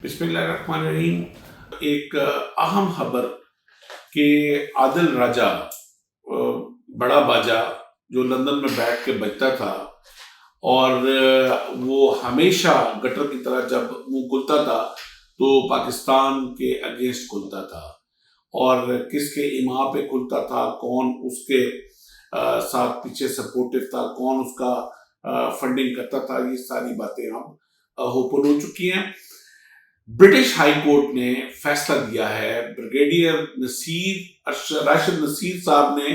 बिस्मिल्लाहिर्रहमानिर्रहीम। एक अहम खबर कि आदिल राजा बड़ा बाजा जो लंदन में बैठ के बजता था और वो हमेशा गटर की तरह जब मुंह खुलता था तो पाकिस्तान के अगेंस्ट खुलता था और किसके इमा पे खुलता था, कौन उसके साथ पीछे सपोर्टिव था, कौन उसका फंडिंग करता था, ये सारी बातें हम ओपन हो चुकी हैं। ब्रिटिश हाई कोर्ट ने फैसला दिया है, ब्रिगेडियर राशिद नसीर साहब ने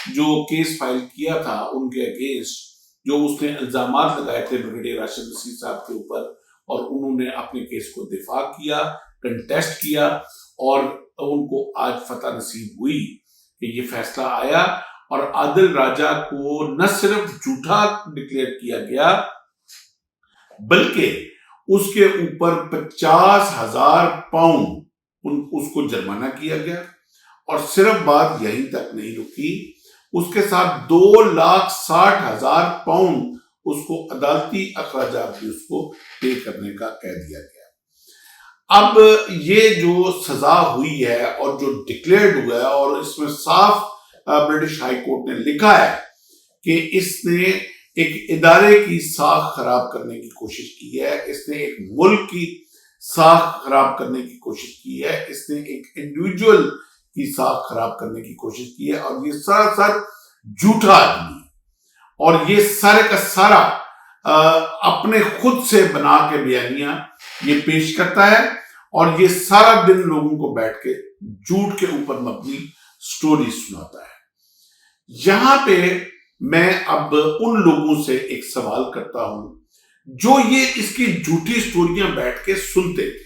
जो केस फाइल किया था उनके अगेंस्ट, जो उसने इल्जामात लगाए थे ब्रिगेडियर राशिद नसीर साहब के ऊपर, और उन्होंने अपने केस को दिफा किया, कंटेस्ट किया और उनको आज फतह नसीब हुई कि ये फैसला आया और आदिल राजा को न सिर्फ झूठा डिक्लेयर किया गया बल्कि उसके ऊपर 50,000 पाउंड उसको जुर्माना किया गया। और सिर्फ बात यहीं तक नहीं रुकी, उसके साथ 2,60,000 पाउंड उसको अदालती अखराजात भी उसको पे करने का कह दिया गया। अब ये जो सजा हुई है और जो डिक्लेयर्ड हुआ है, और इसमें साफ ब्रिटिश हाई कोर्ट ने लिखा है कि इसने एक इदारे की साख खराब करने की कोशिश की है, इसने एक मुल्क की साख खराब करने की कोशिश की है, इसने एक इंडिविजुअल की साख खराब करने की कोशिश की है, और ये सरासर झूठा आदमी है और ये सारे का सारा अपने खुद से बना के बयानियां ये पेश करता है और ये सारा दिन लोगों को बैठ के झूठ के ऊपर मबनी स्टोरी सुनाता है। यहां पे मैं अब उन लोगों से एक सवाल करता हूं जो ये इसकी झूठी स्टोरियां बैठ के सुनते थे।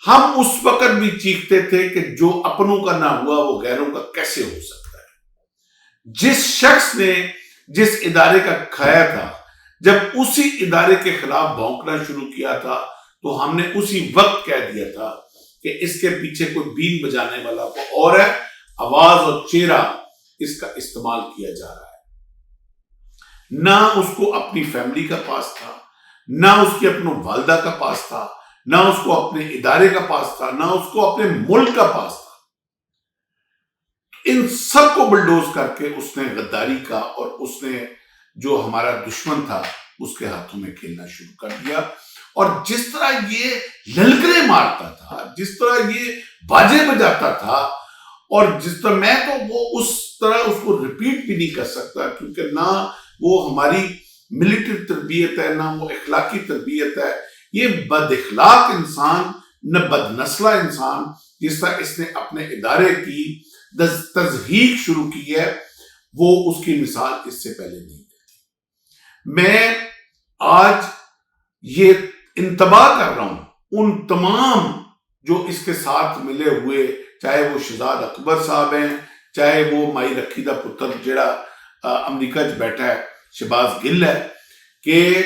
हम उस वक्त भी चीखते थे कि जो अपनों का ना हुआ वो गैरों का कैसे हो सकता है। जिस शख्स ने जिस इदारे का खाया था, जब उसी इदारे के खिलाफ भौंकना शुरू किया था तो हमने उसी वक्त कह दिया था कि इसके पीछे कोई बीन बजाने वाला को और है, आवाज और चेहरा इसका इस्तेमाल किया जा रहा है। ना उसको अपनी फैमिली का पास था, ना उसकी अपने वालदा का पास था, ना उसको अपने इदारे का पास था, ना उसको अपने मुल्क का पास था। इन सबको बुलडोज करके उसने गद्दारी का और उसने जो हमारा दुश्मन था उसके हाथों में खेलना शुरू कर दिया। और जिस तरह ये ललकरे मारता था, जिस तरह ये बाजे बजाता था, और जिस तरह मैं तो वो उस तरह उसको रिपीट भी नहीं कर सकता, क्योंकि ना वो हमारी मिलिट्री तरबियत है, ना वो इखलाकी तरबियत है। ये बद इखलाक इंसान, न बदनस्ला इंसान, जिस तरह इसने अपने इदारे की तज़हीक शुरू की है, वो उसकी मिसाल इससे पहले नहीं थी। मैं आज ये इंतबाह कर रहा हूं उन तमाम जो इसके साथ मिले हुए, चाहे वो शहजाद अकबर साहब हैं, चाहे वो माई रखी दा पुत्र जेड़ा अमरीका च बैठा है शहबाज गिल है, कि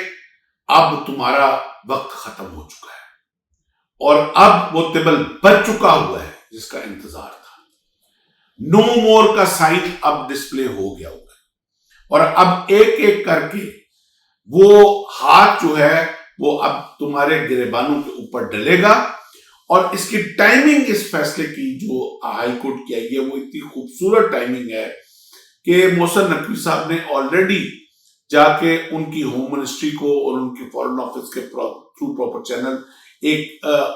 अब तुम्हारा वक्त खत्म हो चुका है और अब वो तिबल बच चुका हुआ है जिसका इंतजार था। नो मोर का साइन अब डिस्प्ले हो गया हुआ है और अब एक एक करके वो हाथ जो है वो अब तुम्हारे गिरेबानों के ऊपर डलेगा। और इसकी टाइमिंग, इस फैसले की जो हाई कोर्ट की आई है, वो इतनी खूबसूरत टाइमिंग है कि मोहसिन नकवी साहब ने ऑलरेडी जाके उनकी होम मिनिस्ट्री को और उनके फॉरेन ऑफिस के थ्रू प्रॉपर चैनल एक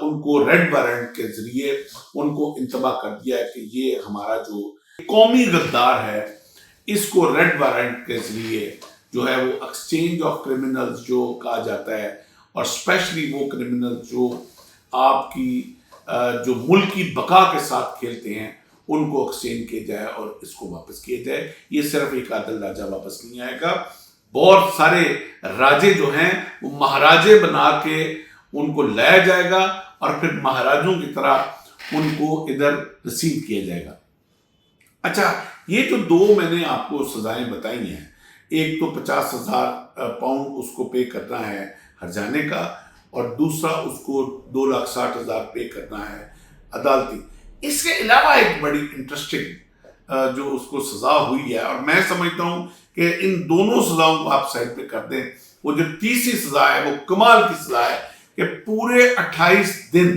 उनको रेड वारंट के जरिए उनको इंतबाह कर दिया है कि ये हमारा जो कौमी गद्दार है, इसको रेड वारंट के जरिए जो है वो एक्सचेंज ऑफ क्रिमिनल्स जो कहा जाता है, और स्पेशली वो क्रिमिनल जो आपकी जो मुल्क की बका के साथ खेलते हैं, उनको एक्सचेंज किया जाए और इसको वापस किया जाए। ये सिर्फ एक आदिल राजा वापस नहीं आएगा, बहुत सारे राजे जो हैं वो महाराजे बना के उनको लाया जाएगा और फिर महाराजों की तरह उनको इधर रिसीव किया जाएगा। अच्छा, ये जो दो मैंने आपको सजाएं बताई हैं, एक तो 50,000 पाउंड उसको पे करना है हर्जाने का, और दूसरा उसको 2,60,000 पे करना है अदालती। इसके अलावा एक बड़ी इंटरेस्टिंग जो उसको सजा हुई है, और मैं समझता हूं कि इन दोनों सजाओं को आप साइड पे कर दें, वो जो तीसरी सजा है वो कमाल की सजा है کہ پورے 28 دن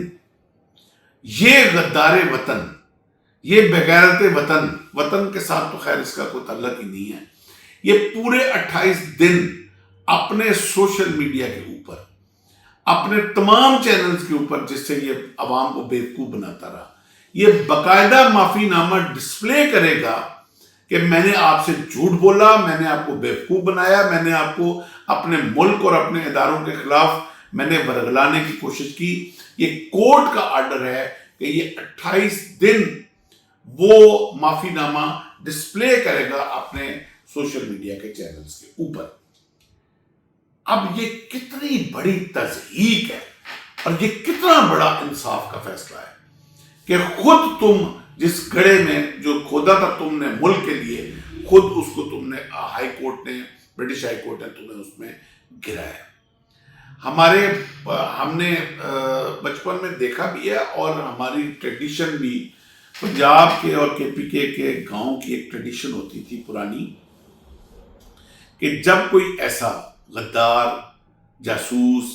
یہ غدار وطن، یہ بغیرت وطن، وطن کے ساتھ تو خیر اس کا کوئی تعلق ہی نہیں ہے، یہ پورے 28 دن اپنے سوشل میڈیا کے اوپر، اپنے تمام چینلز کے اوپر، جس سے یہ عوام کو بیوقوف بناتا رہا، یہ باقاعدہ معافی نامہ ڈسپلے کرے گا کہ میں نے آپ سے جھوٹ بولا، میں نے آپ کو بیوقوف بنایا، میں نے آپ کو اپنے ملک اور اپنے اداروں کے خلاف میں نے ورگلانے کی کوشش کی۔ یہ کورٹ کا آرڈر ہے کہ یہ 28 دن وہ معافی نامہ ڈسپلے کرے گا اپنے سوشل میڈیا کے چینلز کے اوپر۔ اب یہ کتنی بڑی تضحیک ہے اور یہ کتنا بڑا انصاف کا فیصلہ ہے کہ خود تم جس گڑھے میں جو کھودا تھا تم نے ملک کے لیے، خود اس کو تم نے ہائی کورٹ نے، برٹش ہائی کورٹ نے تمہیں اس میں گرایا۔ ہم نے بچپن میں دیکھا بھی ہے اور ہماری ٹریڈیشن بھی، پنجاب کے اور کے پی کے گاؤں کی ایک ٹریڈیشن ہوتی تھی پرانی، کہ جب کوئی ایسا غدار، جاسوس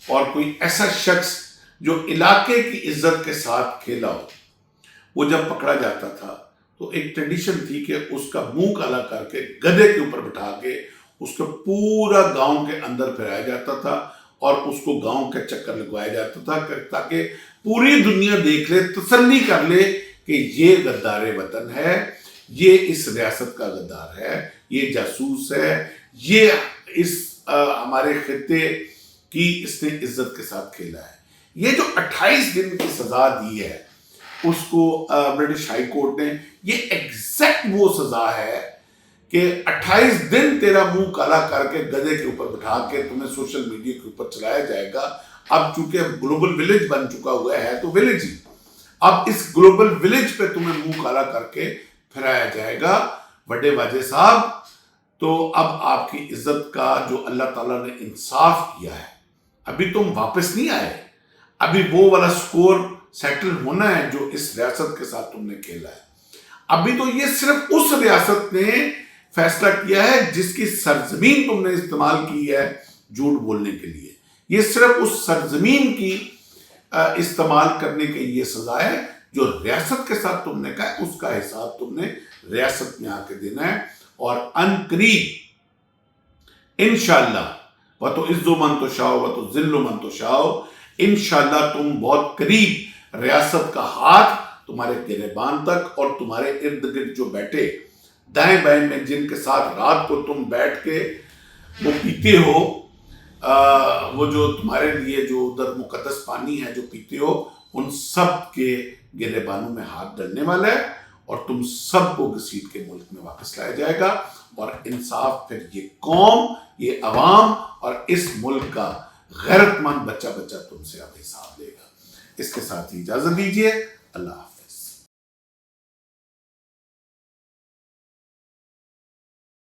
اور کوئی ایسا شخص جو علاقے کی عزت کے ساتھ کھیلا ہو، وہ جب پکڑا جاتا تھا تو ایک ٹریڈیشن تھی کہ اس کا منہ کالا کر کے گدھے کے اوپر بٹھا کے اس کو پورا گاؤں کے اندر پھرایا جاتا تھا اور اس کو گاؤں کے چکر لگوایا جاتا تھا تاکہ پوری دنیا دیکھ لے، تسلی کر لے کہ یہ غدار وطن ہے، یہ اس ریاست کا غدار ہے، یہ جاسوس ہے، یہ اس ہمارے خطے کی اس نے عزت کے ساتھ کھیلا ہے۔ یہ جو 28 دن کی سزا دی ہے اس کو برٹش ہائی کورٹ نے، یہ ایگزیکٹ وہ سزا ہے کہ 28 دن تیرا منہ کالا کر کے گدھے کے اوپر بٹھا کے تمہیں سوشل میڈیا کے اوپر چلایا جائے گا۔ اب چونکہ گلوبل ولیج بن چکا ہوا ہے تو ولیج ہی، اب اس گلوبل ولیج پہ تمہیں منہ کالا کر کے پھرایا جائے گا۔ بڑے واجد صاحب، تو اب آپ کی عزت کا جو اللہ تعالیٰ نے انصاف کیا ہے، ابھی تم واپس نہیں آئے، ابھی وہ والا سکور سیٹل ہونا ہے جو اس ریاست کے ساتھ تم نے کھیلا ہے۔ ابھی تو یہ صرف اس ریاست نے فیصلہ کیا ہے جس کی سرزمین تم نے استعمال کی ہے جھوٹ بولنے کے لیے، یہ صرف اس سرزمین کی استعمال کرنے کی یہ سزا ہے جو ریاست کے ساتھ تم نے کہا ہے، اس کا حساب تم نے ریاست میں آ کے دینا ہے۔ اور ان قریب انشاءاللہ وَتُعِزُّ مَن تَشَاءُ وَتُذِلُّ مَن تَشَاءُ، انشاءاللہ تم بہت قریب ریاست کا ہاتھ تمہارے گریبان تک، اور تمہارے ارد گرد جو بیٹھے دائیں بائیں میں جن کے ساتھ رات کو تم بیٹھ کے وہ پیتے ہو، وہ جو تمہارے لیے جو ادھر مقدس پانی ہے جو پیتے ہو، ان سب کے گریبانوں میں ہاتھ ڈلنے والا ہے اور تم سب کو گھسیٹ کے ملک میں واپس لایا جائے گا، اور انصاف پھر یہ قوم، یہ عوام اور اس ملک کا غیرت مند بچہ تم سے اب حساب لے گا۔ اس کے ساتھ ہی اجازت دیجیے، اللہ حافظ۔